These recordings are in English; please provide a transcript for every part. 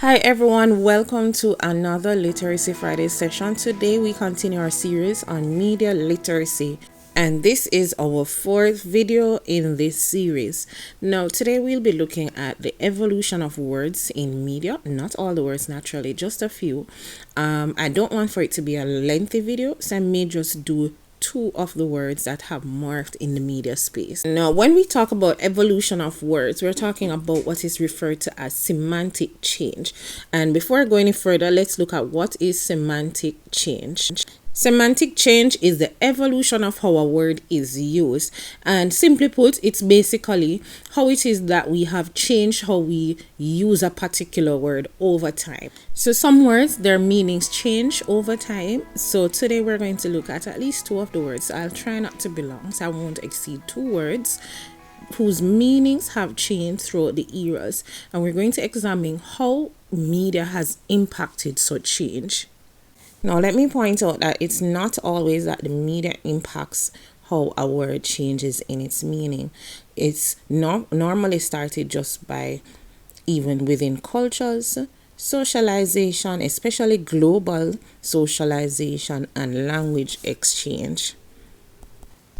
Hi everyone, welcome to another Literacy Friday session. Today we continue our series on media literacy, and this is our fourth video in this series. Now today we'll be looking at the evolution of words in media, not all the words naturally, just a few. I don't want for it to be a lengthy video, so I may just do two of the words that have morphed in the media space. Now, when we talk about evolution of words, we're talking about what is referred to as semantic change. And before I go any further, let's look at what is semantic change. Semantic change is the evolution of how a word is used, and simply put, it's basically how it is that we have changed how we use a particular word over time. So some words, their meanings change over time. So today we're going to look at least two of the words. I'll try not to be long, so I won't exceed 2 words whose meanings have changed throughout the eras, and we're going to examine how media has impacted such change. Now, let me point out that it's not always that the media impacts how a word changes in its meaning. It's not normally started just by, even within cultures, socialization, especially global socialization and language exchange.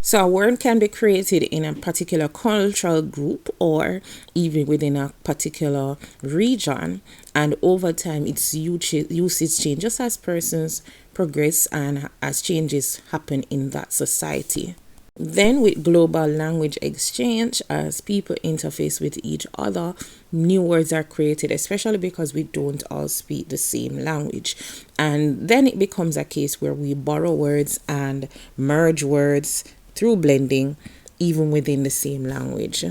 So a word can be created in a particular cultural group or even within a particular region, and over time its usage changes as persons progress and as changes happen in that society. Then with global language exchange, as people interface with each other, new words are created, especially because we don't all speak the same language. And then it becomes a case where we borrow words and merge words through blending, even within the same language.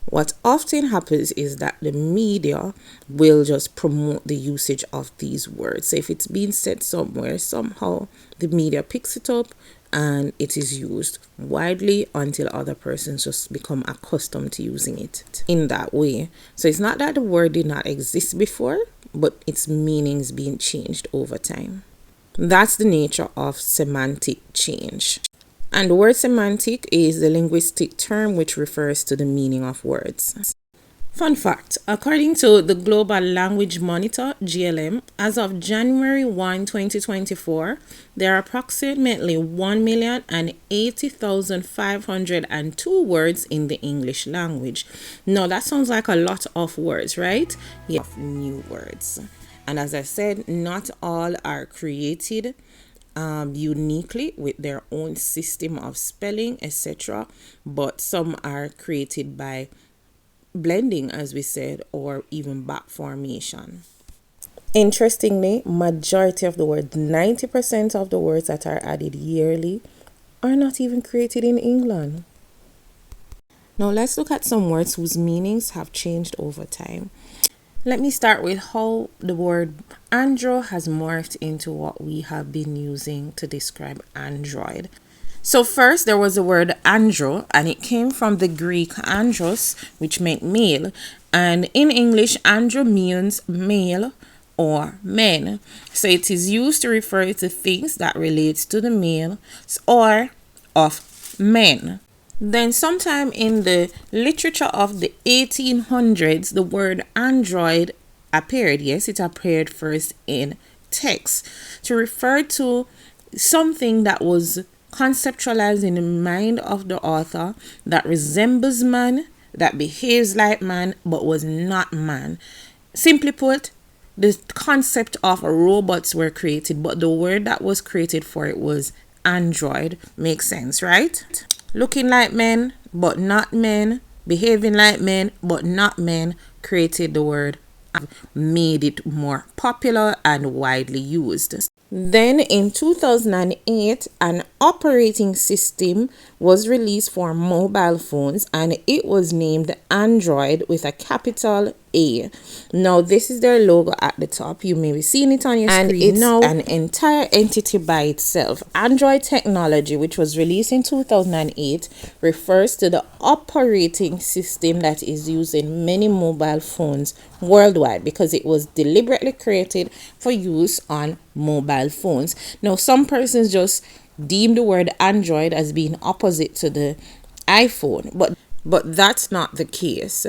What often happens is that the media will just promote the usage of these words. So if it's being said somewhere, somehow the media picks it up and it is used widely until other persons just become accustomed to using it in that way. So it's not that the word did not exist before, but its meanings being changed over time. That's the nature of semantic change. And the word semantic is the linguistic term which refers to the meaning of words. Fun fact, according to the Global Language Monitor, GLM, as of January 1, 2024, there are approximately 1,080,502 words in the English language. Now, that sounds like a lot of words, right? Yeah, new words. And as I said, not all are created uniquely with their own system of spelling, etc., but some are created by blending, as we said, or even back formation. Interestingly, majority of the words, 90% of the words that are added yearly, are not even created in England. Now let's look at some words whose meanings have changed over time. Let me start with how the word andro has morphed into what we have been using to describe Android. So first there was the word andro, and it came from the Greek andros, which meant male. And in English, andro means male or men. So it is used to refer to things that relates to the male or of men. Then sometime in the literature of the 1800s, the word android appeared. Yes, it appeared first in text to refer to something that was conceptualized in the mind of the author that resembles man, that behaves like man, but was not man. Simply put, the concept of robots were created, but the word that was created for it was android. Makes sense, right? Looking like men, but not men. Behaving like men, but not men. Created the word, made it more popular and widely used. Then in 2008, an operating system was released for mobile phones, and it was named Android with a capital A. Now this is their logo at the top. You may be seeing it on your screen. And it's now an entire entity by itself. Android technology, which was released in 2008, refers to the operating system that is used in many mobile phones worldwide, because it was deliberately created for use on mobile phones. Now some persons just deem the word Android as being opposite to the iPhone, but that's not the case.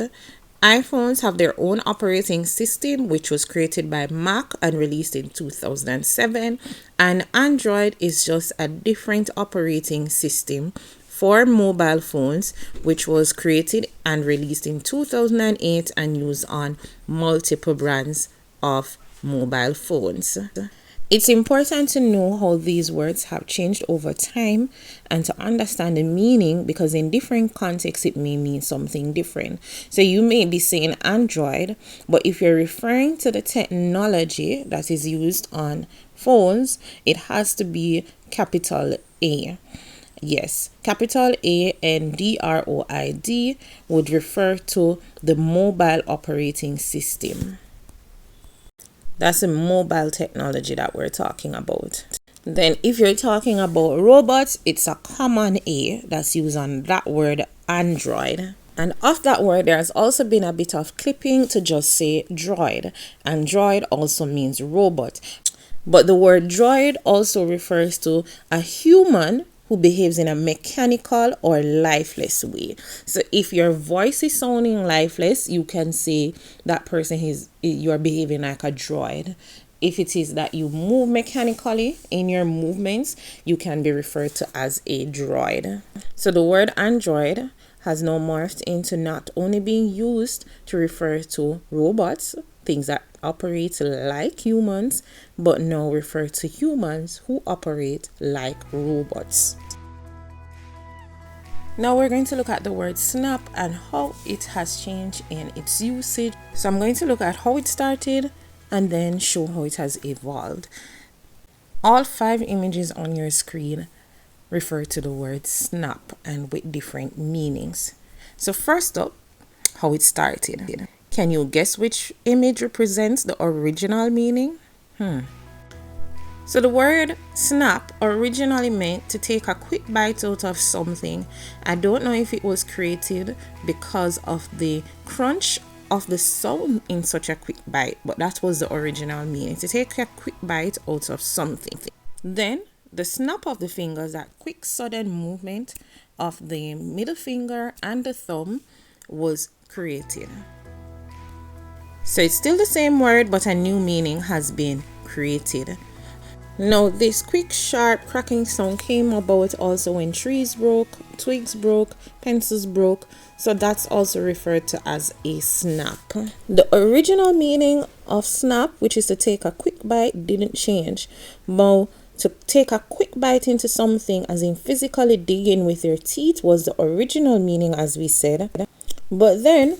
iPhones have their own operating system, which was created by Mac and released in 2007, and Android is just a different operating system for mobile phones, which was created and released in 2008 and used on multiple brands of mobile phones. It's important to know how these words have changed over time and to understand the meaning, because in different contexts it may mean something different. So you may be saying Android, but if you're referring to the technology that is used on phones, it has to be capital A. Yes, capital A and Droid would refer to the mobile operating system. That's the mobile technology that we're talking about. Then if you're talking about robots, it's a common A that's used on that word Android. And of that word, there has also been a bit of clipping to just say droid. And droid also means robot. But the word droid also refers to a human who behaves in a mechanical or lifeless way. So if your voice is sounding lifeless, you can say that person you're behaving like a droid. If it is that you move mechanically in your movements, you can be referred to as a droid. So the word android has now morphed into not only being used to refer to robots, things that operate like humans, but now refer to humans who operate like robots. Now we're going to look at the word snap and how it has changed in its usage. So I'm going to look at how it started and then show how it has evolved. All 5 images on your screen refer to the word snap and with different meanings. So first up, how it started. Can you guess which image represents the original meaning? So the word snap originally meant to take a quick bite out of something. I don't know if it was created because of the crunch of the sound in such a quick bite, but that was the original meaning, to take a quick bite out of something. Then the snap of the fingers, that quick sudden movement of the middle finger and the thumb, was created. So it's still the same word, but a new meaning has been created. Now, this quick, sharp, cracking sound came about also when trees broke, twigs broke, pencils broke, so that's also referred to as a snap. The original meaning of snap, which is to take a quick bite, didn't change. Now, to take a quick bite into something, as in physically digging with your teeth, was the original meaning, as we said. But then,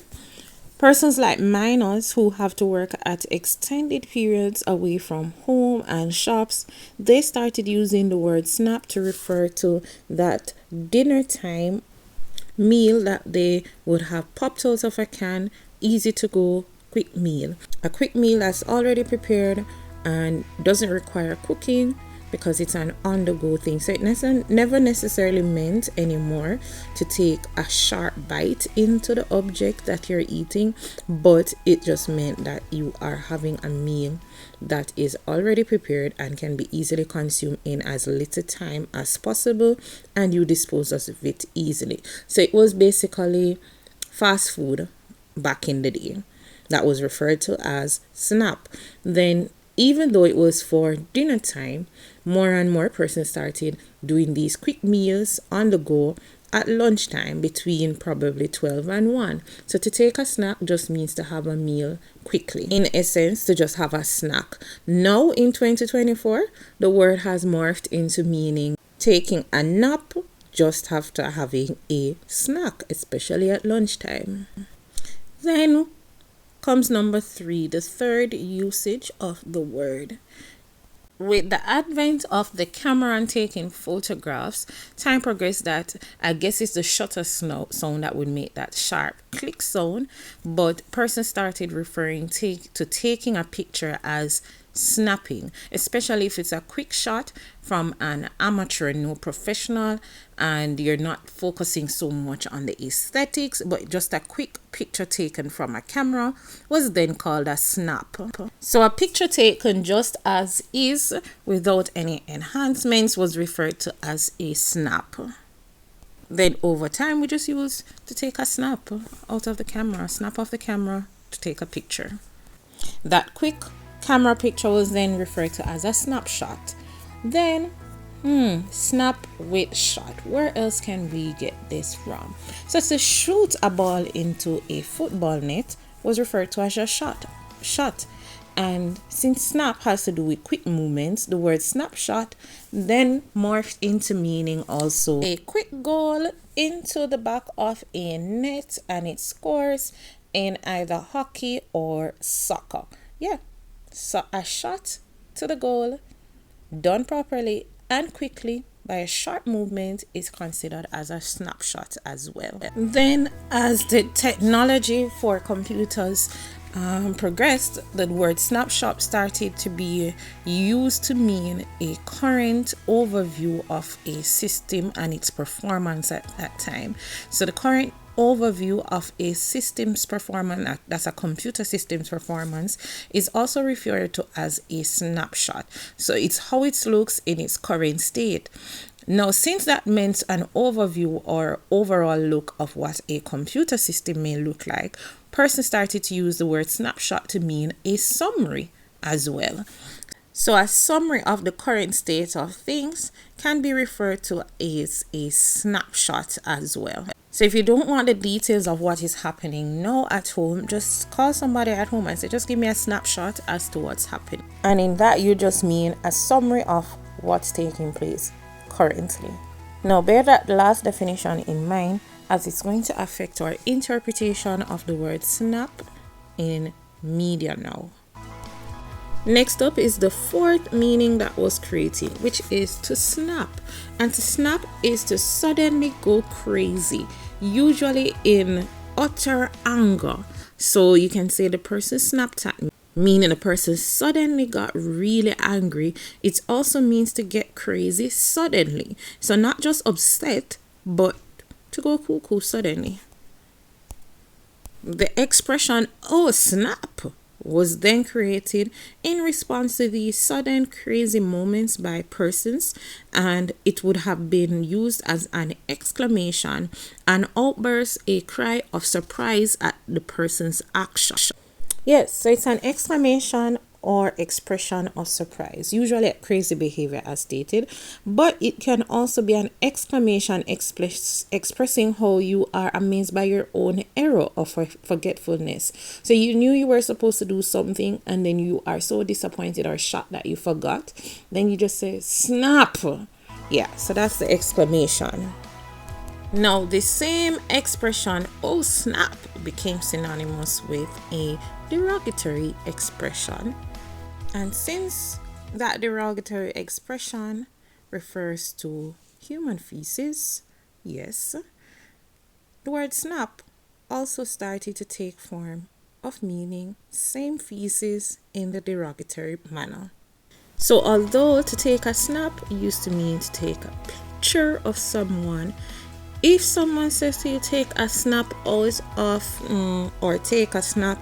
persons like minors who have to work at extended periods away from home and shops, they started using the word snap to refer to that dinner time meal that they would have popped out of a can, easy to go, quick meal. A quick meal that's already prepared and doesn't require cooking, because it's an on-the-go thing. So it never necessarily meant anymore to take a sharp bite into the object that you're eating, but it just meant that you are having a meal that is already prepared and can be easily consumed in as little time as possible, and you dispose of it easily. So it was basically fast food back in the day that was referred to as snap. Then, even though it was for dinner time, more and more persons started doing these quick meals on the go at lunchtime between probably 12 and 1. So to take a snack just means to have a meal quickly. In essence, to just have a snack. Now in 2024, the word has morphed into meaning taking a nap just after having a snack, especially at lunchtime. Then comes number 3, the third usage of the word. With the advent of the camera and taking photographs, time progressed that I guess it's the shutter sound that would make that sharp click sound, but persons started referring to taking a picture as snapping, especially if it's a quick shot from an amateur, no professional, and you're not focusing so much on the aesthetics, but just a quick picture taken from a camera was then called a snap. So a picture taken just as is without any enhancements was referred to as a snap. Then over time, we just use to take a snap out of the camera, snap off the camera to take a picture. That quick camera picture was then referred to as a snapshot. Then, snap with shot. Where else can we get this from? So to shoot a ball into a football net was referred to as a shot. And since snap has to do with quick movements, the word snapshot then morphed into meaning also a quick goal into the back of a net, and it scores in either hockey or soccer. Yeah, so a shot to the goal done properly and quickly by a sharp movement is considered as a snapshot as well. Then, as the technology for computers progressed, the word snapshot started to be used to mean a current overview of a system and its performance at that time. So the current overview of a system's performance, that's a computer system's performance, is also referred to as a snapshot. So it's how it looks in its current state. Now, since that meant an overview or overall look of what a computer system may look like, persons started to use the word snapshot to mean a summary as well. So a summary of the current state of things can be referred to as a snapshot as well. So if you don't want the details of what is happening now at home, just call somebody at home and say, just give me a snapshot as to what's happening. And in that, you just mean a summary of what's taking place currently. Now, bear that last definition in mind, as it's going to affect our interpretation of the word snap in media now. Next up is the fourth meaning that was created, which is to snap. And to snap is to suddenly go crazy, usually in utter anger. So you can say the person snapped at me, meaning the person suddenly got really angry. It also means to get crazy suddenly. So not just upset, but to go cuckoo suddenly. The expression, oh snap, was then created in response to these sudden crazy moments by persons, and it would have been used as an exclamation, an outburst, a cry of surprise at the person's action. Yes, so it's an exclamation or expression of surprise, usually at crazy behavior as stated, but it can also be an exclamation expressing how you are amazed by your own error or forgetfulness. So you knew you were supposed to do something and then you are so disappointed or shocked that you forgot, then you just say snap. Yeah, so that's the exclamation. Now the same expression, oh snap, became synonymous with a derogatory expression. And since that derogatory expression refers to human feces, yes, the word snap also started to take form of meaning same feces in the derogatory manner. So although to take a snap used to mean to take a picture of someone, if someone says to you take a snap out of or take a snap,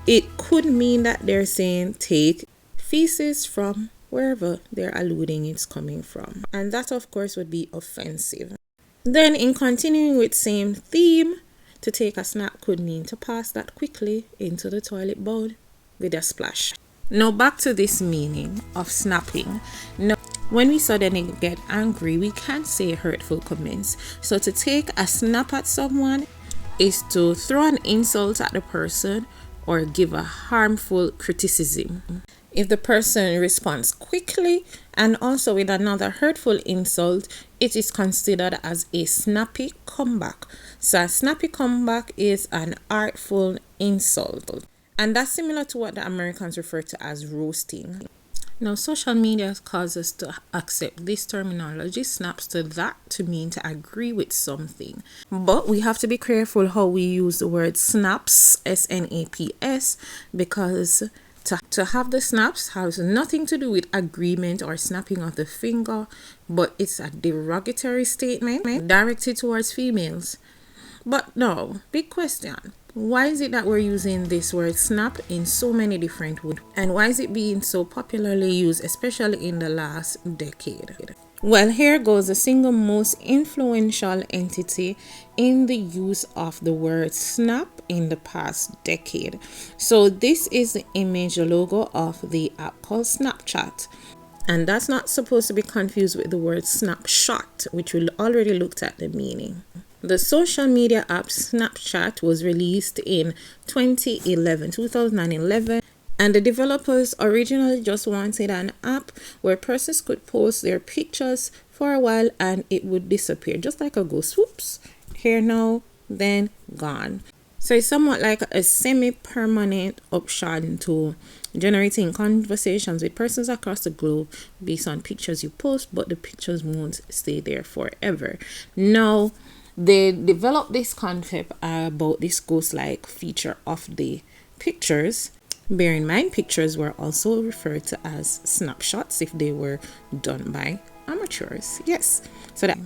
it could mean that they're saying take feces from wherever they're alluding it's coming from. And that of course would be offensive. Then in continuing with same theme, to take a snap could mean to pass that quickly into the toilet bowl with a splash. Now back to this meaning of snapping. Now, when we suddenly get angry, we can say hurtful comments. So to take a snap at someone is to throw an insult at the person or give a harmful criticism. If the person responds quickly and also with another hurtful insult, it is considered as a snappy comeback. So a snappy comeback is an artful insult. And that's similar to what the Americans refer to as roasting. Now, social media causes us to accept this terminology, snaps, to that to mean to agree with something. But we have to be careful how we use the word snaps, S-N-A-P-S, because to have the snaps has nothing to do with agreement or snapping of the finger, but it's a derogatory statement directed towards females. But no, big question. Why is it that we're using this word snap in so many different ways? And why is it being so popularly used, especially in the last decade? Well, here goes the single most influential entity in the use of the word snap in the past decade. So this is the image, the logo of the app called Snapchat. And that's not supposed to be confused with the word snapshot, which we already looked at the meaning. The social media app Snapchat was released in 2011, and the developers originally just wanted an app where persons could post their pictures for a while and it would disappear, just like a ghost. Whoops, here now, then gone. So it's somewhat like a semi-permanent option to generating conversations with persons across the globe based on pictures you post, but the pictures won't stay there forever. Now, they developed this concept about this ghost-like feature of the pictures. Bear in mind, pictures were also referred to as snapshots if they were done by amateurs. Yes, so that